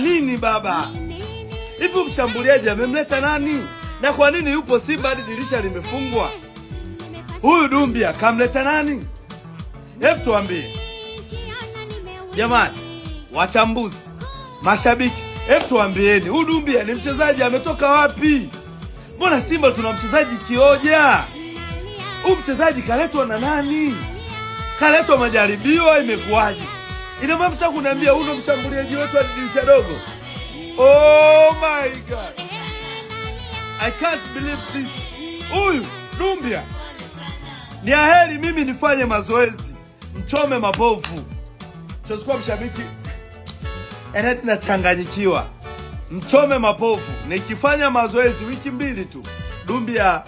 nini baba? Hivi mshambuliaji amemleta nani? Na kwa nini yupo Simba hadi dirisha limefungwa? Huyu Dumbia kamleta nani? Hebu tuambie. Jamani, wachambuzi, mashabiki, hebu tuambieni, huyu Dumbia ni mchezaji ametoka wapi? Mbona Simba tuna mchezaji kioja? Huyu mchezaji kaletwa na nani? Kaletwa majaribio imekuwaje? Ina maana mtaka kuniambia huyu mshambuliaji wetu hadi dirisha dogo? Oh my God, I can't believe this. Huyu Dumbia ni aheri mimi nifanye mazoezi, mchome mabovu. Sikuwa mshabiki eti nachanganyikiwa. Mchome mabovu. Nikifanya mazoezi wiki 2 tu, Dumbia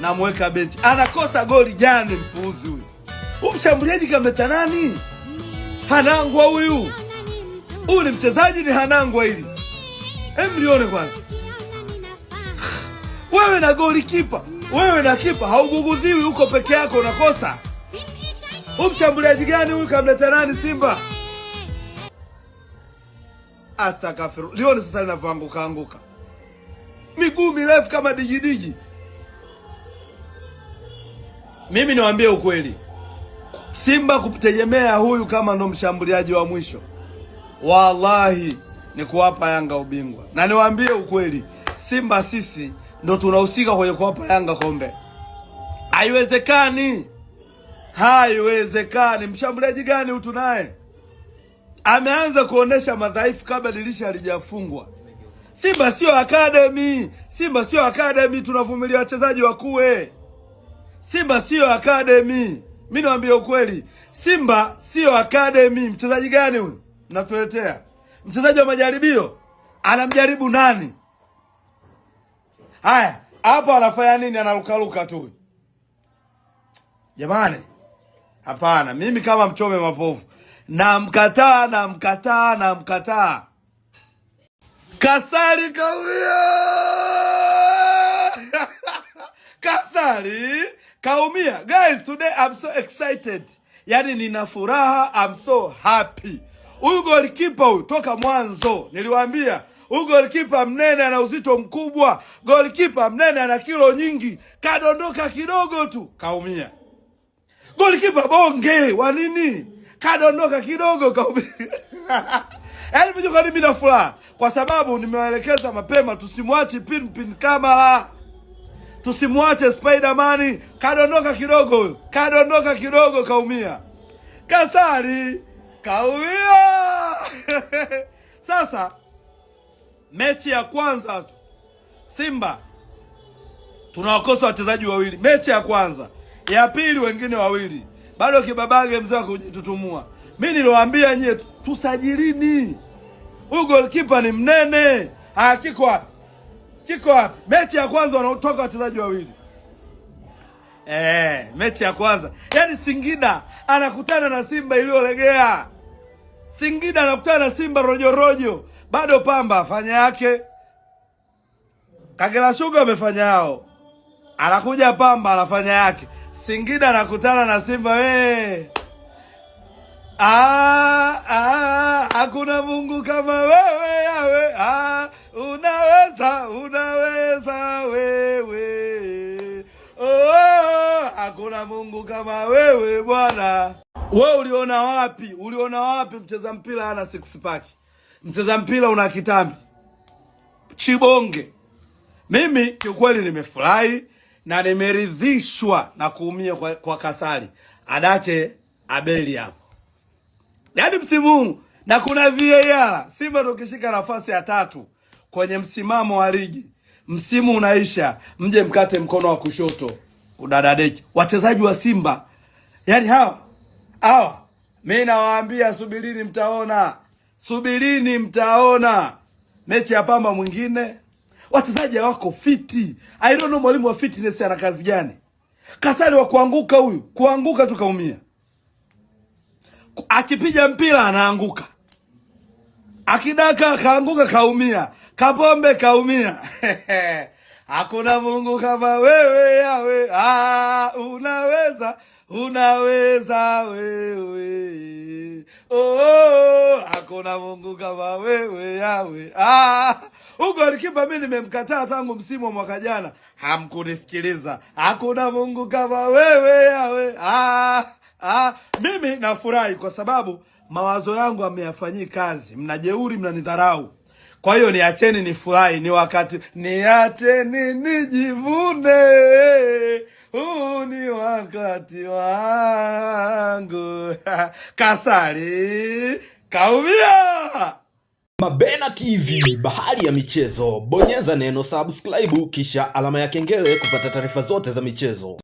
namweka bench. Anakosa goli gani mpuuzi huyu? Huyu mshambuliaji kamleta nani? Hanangwa huyu. Huyu ni mchezaji ni Hanangwa hili. Mlione kwanza. Wewe na goli kipa, wewe na kipa haugugudhiwi, uko peke yako unakosa. Huyu mshambuliaji gani huyu kamleta nani Simba? Astakafiru. Lione sasa linavyoanguka. Miguu mirefu kama digidigi. Mimi niwaambie ukweli. Simba kumtegemea huyu kama ndo mshambuliaji wa mwisho, wallahi ni kuwapa Yanga ubingwa. Na niwaambie ukweli, Simba sisi ndo tunahusika kwenye kuwapa Yanga kombe. Haiwezekani. Haiwezekani. Mshambuliaji gani huyu tunaye? Ameanza kuonesha madhaifu kabla dirisha halijafungwa. Simba sio academy. Simba sio academy tunavumilia wachezaji wakue. Simba sio academy. Mimi naambia ukweli, Simba sio academy. Mchezaji gani huyu mnatuletea? Mchezaji wa majaribio? Anamjaribu nani? Haya, hapo anafanya nini? Analukaluka tu. Jamani, hapana. Mimi kama mchome mapovu namkataa. Kasali kaumia. Kasali kaumia. Guys, today I'm so excited. Yani nina furaha, I'm so happy. Huyu goalkeeper huyu toka mwanzo niliwaambia, huyu goalkeeper mnene ana uzito mkubwa, goalkeeper mnene ana kilo nyingi, kadondoka kidogo tu kaumia. Goalkeeper bonge wa nini? Kadondoka kidogo kaumia. Yaani mimi na furaha kwa sababu nimewaelekeza mapema tusimwache pin kamera. Tusimwache Spider-Man, kadondoka kidogo kaumia. Kasali kaumia. Sasa mechi ya kwanza tu Simba tunawakosa wachezaji wawili. Mechi ya kwanza, ya pili wengine wawili. Bado kibabage mzee kujitutumua. Mimi niliwaambia nyie tusajilini. Huyu goalkeeper ni mnene. Kiko wapi? Mechi ya kwanza wanatoka wachezaji wawili. Mechi ya kwanza. Yaani Singida anakutana na Simba iliyolegea. Singida anakutana na Simba rojo. Bado Pamba afanya yake. Kagera Sugar amefanya yao. Anakuja Pamba anafanya yake. Singida anakutana na Simba hakuna Mungu kama wewe yawe. Unaweza wewe. Hakuna Mungu kama wewe Bwana. Wewe uliona wapi mcheza mpira ana six pack? Mcheza mpira una kitambi. Chibonge. Mimi kiukweli nimefurahi na nimeridhishwa na kuumia kwa Kasali. Adake Abeli hapo. Yaani msimu na kuna VAR, Simba tukishika nafasi ya 3 kwenye msimamo wa ligi. Msimu unaisha, mje mkate mkono wa kushoto udadadeki. Wachezaji wa Simba, yani hawa mimi nawaambia subirini mtaona. Mechi ya Pamba mwingine, wachezaji wako fiti. I don't know mwalimu wa fitness ana kazi gani. Kasali wa kuanguka tu kaumia. Akipiga mpira anaanguka. Akidaka kaanguka kaumia. Kapombe kaumia. Hakuna Mungu kama wewe yawe. unaweza wewe. Hakuna Mungu kama wewe Yawe. Hugo alikipa mimi nimemkataa tangu msimu wa mwaka jana. Hamkunisikiliza. Hakuna Mungu kama wewe Yawe. Mimi nafurahi kwa sababu mawazo yangu ameyafanyia kazi. Mnajeuri, mnanidharau. Kwa hiyo niacheni nifurahi, ni wakati, niacheni nijivune. Huu ni wakati wangu. Kasari kaumia. Mabena TV, bahari ya michezo. Bonyeza neno subscribe kisha alama ya kengele kupata taarifa zote za michezo.